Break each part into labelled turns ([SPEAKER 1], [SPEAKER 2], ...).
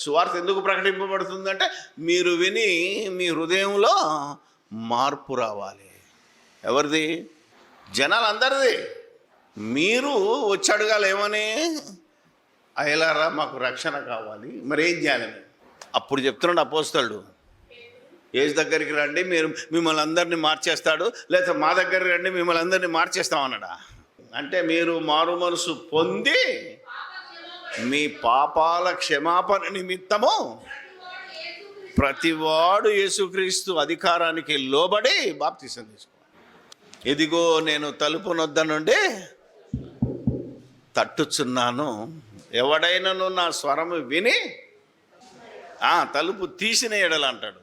[SPEAKER 1] సువార్త ఎందుకు ప్రకటింపబడుతుందంటే మీరు విని మీ హృదయంలో మార్పు రావాలి. ఎవరిది? జనాలందరిది. మీరు వచ్చి అడగాలి ఏమని? అయ్యలారా మాకు రక్షణ కావాలి, మరి ఏం చేయాలి? అప్పుడు చెప్తున్నాడు అపోస్తలుడు, యేసు దగ్గరికి రండి, మీరు మిమ్మల్ని అందరినీ మార్చేస్తాడు, లేకపోతే మా దగ్గరికి రండి మిమ్మల్ని అందరినీ మార్చేస్తామన్నాడా? అంటే మీరు మారు మనసు పొంది మీ పాపాల క్షమాపణ నిమిత్తము ప్రతివాడు యేసుక్రీస్తు అధికారానికి లోబడి బాప్తిసం తీసుకోవాలి. ఇదిగో నేను తలుపు నొద్ద నుండి తట్టుచున్నాను, ఎవడైనను నా స్వరము విని తలుపు తీసిన ఎడల అంటాడు.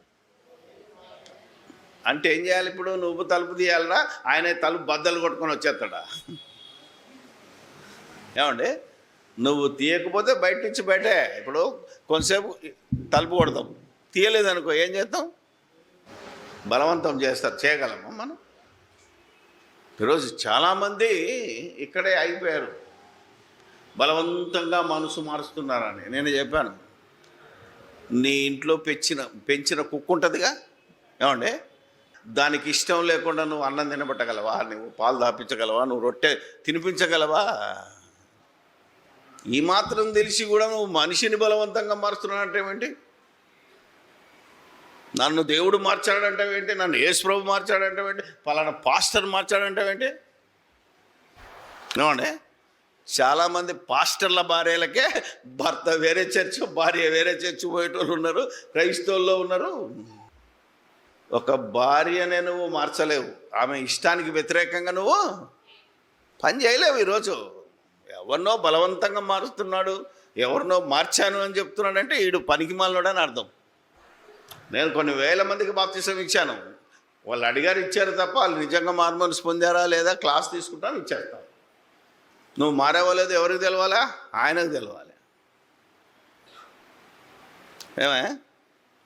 [SPEAKER 1] అంటే ఏం చేయాలి? ఇప్పుడు నువ్వు తలుపు తీయాలరా, ఆయన తలుపు బద్దలు కొట్టుకొని వచ్చేస్తాడా? ఏమండి, నువ్వు తీయకపోతే బయట నుంచి బయటే. ఇప్పుడు కొంతసేపు తలుపు కొడతాం, తీయలేదనుకో ఏం చేస్తాం? బలవంతం చేస్తారు. చేయగలమా మనం? ఈరోజు చాలామంది ఇక్కడే అయిపోయారు, బలవంతంగా మనసు మారుస్తున్నారని. నేను చెప్పాను, నీ ఇంట్లో పెంచిన కుక్క ఉంటుందిగా, ఏమండి, దానికి ఇష్టం లేకుండా నువ్వు అన్నం తినబట్టగలవా? నువ్వు పాలు దాపించగలవా? నువ్వు రొట్టె తినిపించగలవా? ఈ మాత్రం తెలిసి కూడా నువ్వు మనిషిని బలవంతంగా మారుస్తున్నానంటేవేంటి? నన్ను దేవుడు మార్చాడంటావేంటి? నన్ను యేసు ప్రభు మార్చాడంటావేంటి? పలానా పాస్టర్ మార్చాడంటావేంటి? ఏమండి, చాలామంది పాస్టర్ల భార్యలకే భర్త వేరే చర్చ్, భార్య వేరే చర్చ్ పోయేటోళ్ళు ఉన్నారు, క్రైస్తవుల్లో ఉన్నారు. ఒక భార్యనే నువ్వు మార్చలేవు, ఆమె ఇష్టానికి వ్యతిరేకంగా నువ్వు పని చేయలేవు. ఈరోజు ఎవరినో బలవంతంగా మారుస్తున్నాడు, ఎవరినో మార్చాను అని చెప్తున్నాడంటే వీడు పనికి మాలినోడు అని అర్థం. నేను కొన్ని వేల మందికి బాప్తిసం ఇచ్చాను, వాళ్ళు అడిగారు ఇచ్చారు తప్ప వాళ్ళు నిజంగా మారుమనసు పొందారా లేదా క్లాస్ తీసుకుంటాను ఇచ్చేస్తాను. నువ్వు మారేవాలేదు ఎవరికి తెలవాలా? ఆయనకు తెలవాలి. ఏమే,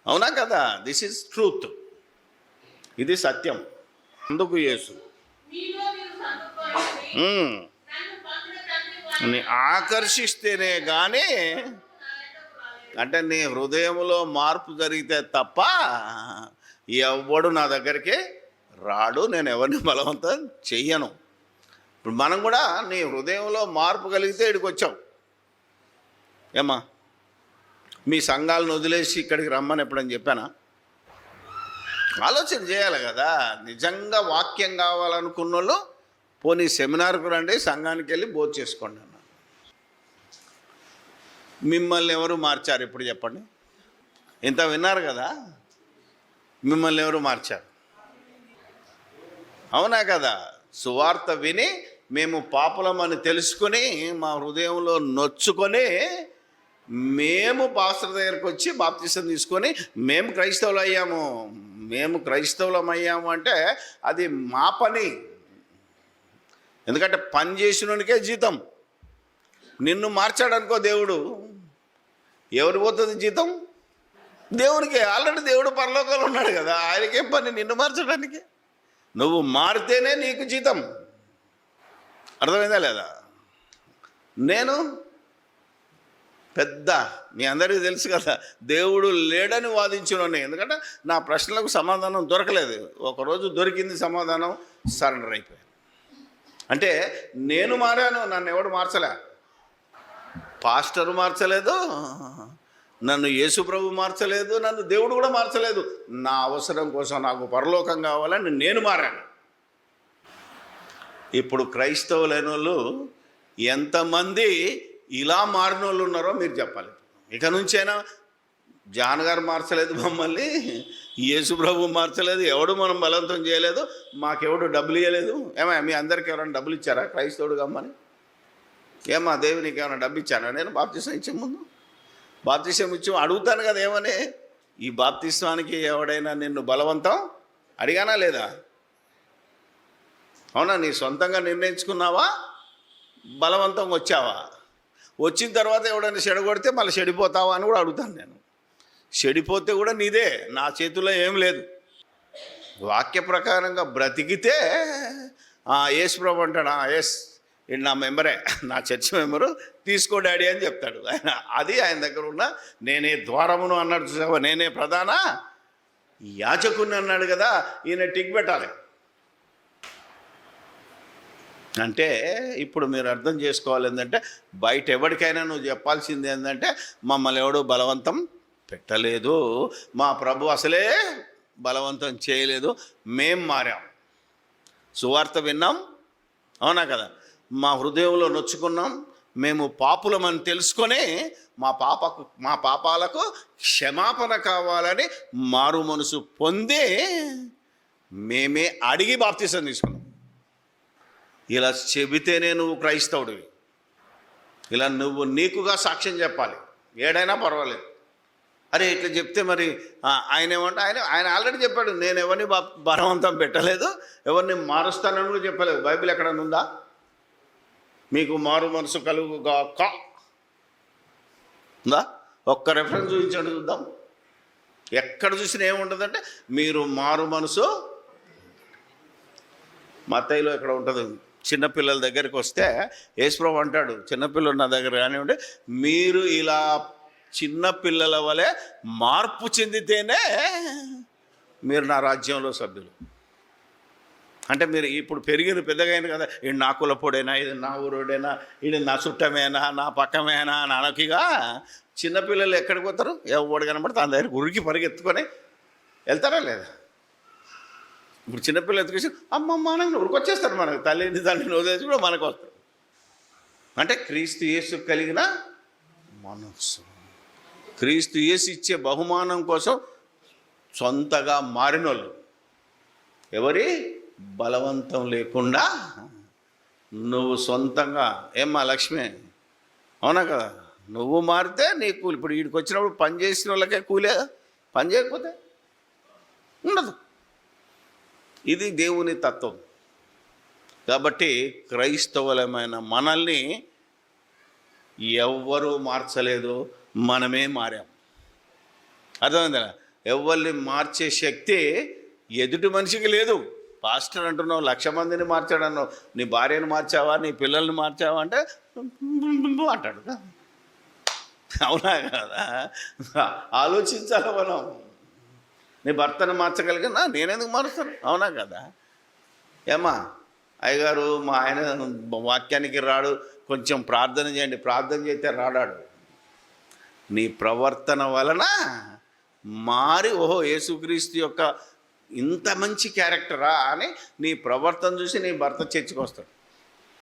[SPEAKER 1] అవునా కదా? దిస్ ఈజ్ ట్రూత్, ఇది సత్యం. అందుకు యేసు నీ ఆకర్షిస్తేనే కానీ, అంటే నీ హృదయంలో మార్పు జరిగితే తప్ప ఎవడు నా దగ్గరికి రాడు, నేను ఎవరిని బలవంతం చెయ్యను. ఇప్పుడు మనం కూడా నీ హృదయంలో మార్పు కలిగితే ఇక్కడికి వచ్చావు. ఏమ్మా, మీ సంఘాలను వదిలేసి ఇక్కడికి రమ్మని ఎప్పుడని చెప్పానా? ఆలోచన చేయాలి కదా. నిజంగా వాక్యం కావాలనుకున్న వాళ్ళు పోనీ సెమినార్కు రండి, సంఘానికి వెళ్ళి బోధ చేసుకోండి అన్న. మిమ్మల్ని ఎవరు మార్చారు ఇప్పుడు చెప్పండి? ఇంత విన్నారు కదా, మిమ్మల్ని ఎవరు మార్చారు? అవునా కదా? సువార్త విని మేము పాపులమని తెలుసుకొని మా హృదయంలో నొచ్చుకొని మేము పాస్టర్ దగ్గరికి వచ్చి బాప్తిసం తీసుకొని మేము క్రైస్తవులు అయ్యాము. మేము క్రైస్తవులం అయ్యాము అంటే అది మా పని. ఎందుకంటే పని చేసినోనికే జీతం. నిన్ను మార్చాడనుకో దేవుడు, ఎవరు పోతుంది జీతం? దేవునికే. ఆల్రెడీ దేవుడు పరలోకంలో ఉన్నాడు కదా, ఆయనకేం పని నిన్ను మార్చడానికి? నువ్వు మారితేనే నీకు జీతం. అర్థమైందా లేదా? నేను పెద్ద, మీ అందరికీ తెలుసు కదా, దేవుడు లేడని వాదించున్నాను. ఎందుకంటే నా ప్రశ్నలకు సమాధానం దొరకలేదు. ఒకరోజు దొరికింది సమాధానం, సరెండర్ అయిపోయాను. అంటే నేను మారాను, నన్ను ఎవడు మార్చలే. పాస్టరు మార్చలేదు, నన్ను యేసు ప్రభు మార్చలేదు, నన్ను దేవుడు కూడా మార్చలేదు. నా అవసరం కోసం నాకు పరలోకం కావాలని నేను మారాను. ఇప్పుడు క్రైస్తవులైన వాళ్ళు ఎంతమంది ఇలా మారిన వాళ్ళు ఉన్నారో మీరు చెప్పాలి. ఇక నుంచైనా జాన్ గారు మార్చలేదు మమ్మల్ని, యేసు ప్రభు మార్చలేదు, ఎవడు మనం బలవంతం చేయలేదు, మాకెవడు డబ్బులు ఇవ్వలేదు. ఏమా మీ అందరికీ ఎవరైనా డబ్బులు ఇచ్చారా క్రైస్తవుడు గమ్మని? ఏమా దేవునికి ఏమైనా డబ్బు ఇచ్చానా? నేను బాప్తిసం ఇచ్చే ముందు బాప్తిసం ఇచ్చి అడుగుతాను కదా, ఏమని? ఈ బాప్తిస్వానికి ఎవడైనా నిన్ను బలవంతం అడిగానా లేదా? అవునా? నీ సొంతంగా నిర్ణయించుకున్నావా, బలవంతంగా వచ్చావా? వచ్చిన తర్వాత ఎవడైనా చెడగొడితే మళ్ళీ చెడిపోతావా అని కూడా అడుగుతాను నేను. చెడిపోతే కూడా నీదే, నా చేతుల్లో ఏం లేదు. వాక్య ప్రకారంగా బ్రతికితే యేసు ప్రభు అంటాడు, ఎస్ ఈడు నా మెంబరే, నా చర్చ్ మెంబరు, తీసుకో డాడీ అని చెప్తాడు ఆయన. అది ఆయన దగ్గర ఉన్న నేనే ద్వారమును అన్నాడు చూసావా, నేనే ప్రధాన యాజకుని అన్నాడు కదా, ఈయన టిక్ పెట్టాలి. అంటే ఇప్పుడు మీరు అర్థం చేసుకోవాలి ఏంటంటే, బయట ఎవరికైనా నువ్వు చెప్పాల్సింది ఏంటంటే, మమ్మల్ని ఎవడు బలవంతం పెట్టలేదు, మా ప్రభు అసలే బలవంతం చేయలేదు, మేం మారాం, సువార్త విన్నాం, అవునా కదా, మా హృదయంలో నొచ్చుకున్నాం, మేము పాపులమని తెలుసుకొని మా పాపాలకు క్షమాపణ కావాలని మారు మనసు పొంది మేమే అడిగి బాప్తిసం తీసుకున్నాం. ఇలా చెబితేనే నువ్వు క్రైస్తవుడివి. ఇలా నువ్వు నీకుగా సాక్ష్యం చెప్పాలి, ఏడైనా పర్వాలేదు. అరే ఇట్లా చెప్తే మరి ఆయన ఏమంటే, ఆయన ఆల్రెడీ చెప్పాడు, నేను ఎవరిని బలవంతం పెట్టలేదు, ఎవరిని మారుస్తానని కూడా చెప్పలేదు. బైబిల్ ఎక్కడన్నా ఉందా? మీకు మారు మనసు కలుగుగాక ఉందా? ఒక్క రెఫరెన్స్ చూపించండి చూద్దాం. ఎక్కడ చూసినా ఏముంటుందంటే, మీరు మారు మనసు. మత్తయిలో ఎక్కడ ఉంటుంది, చిన్నపిల్లల దగ్గరికి వస్తే యేసుప్రభు అంటాడు, చిన్నపిల్లలు నా దగ్గర కానివ్వండి, మీరు ఇలా చిన్నపిల్లల వలె మార్పు చెందితేనే మీరు నా రాజ్యంలో సభ్యులు. అంటే మీరు ఇప్పుడు పెరిగిన పెద్దగా అయింది కదా, ఇది నా కులపోడైనా, ఇది నా ఊరోడైనా, ఇది నా చుట్టమేనా, నా పక్కమేనా అని అనకిగా చిన్నపిల్లలు ఎక్కడికి పోతారు? ఎవడు కనబడితే తన దగ్గర ఉరికి పరిగెత్తుకొని వెళ్తారా లేదా? ఇప్పుడు చిన్నపిల్లలు ఎత్తుకొచ్చి అమ్మమ్మ అని ఉరికొచ్చేస్తారు, మనకు తల్లిని తండ్రిని వదిలేసి కూడా మనకు వస్తారు. అంటే క్రీస్తు యేసు కలిగిన మనస్సు, క్రీస్తు యేసు ఇచ్చే బహుమానం కోసం సొంతగా మారినోళ్ళు, ఎవరి బలవంతం లేకుండా నువ్వు సొంతంగా. ఏమ్మా లక్ష్మి, అవునా కదా, నువ్వు మారితే నీ కూలి. ఇప్పుడు వీడికి వచ్చినప్పుడు పని చేసిన వాళ్ళకే కూలే, పని చేయకపోతే ఉండదు. ఇది దేవుని తత్వం. కాబట్టి క్రైస్తవులమైన మనల్ని ఎవ్వరూ మార్చలేదు, మనమే మారాం. అర్థమైందా? ఎవరిని మార్చే శక్తి ఎదుటి మనిషికి లేదు. పాస్టర్ అంటున్నావు 1,00,000 మందిని మార్చాడన్నావు, నీ భార్యను మార్చావా, నీ పిల్లల్ని మార్చావా అంటే అంటాడు. అవునా కదా? ఆలోచించాలి మనం. నీ భర్తను మార్చగలిగినా నేనెందుకు మారుస్తాను? అవునా కదా? ఏమా అయ్యగారు, మా ఆయన వాక్యానికి రాడు, కొంచెం ప్రార్థన చేయండి. ప్రార్థన చేస్తే రాడాడు. నీ ప్రవర్తన వలన మారి, ఓహో యేసుక్రీస్తు యొక్క ఇంత మంచి క్యారెక్టరా అని నీ ప్రవర్తన చూసి నీ భర్త చర్చికి వస్తాడు.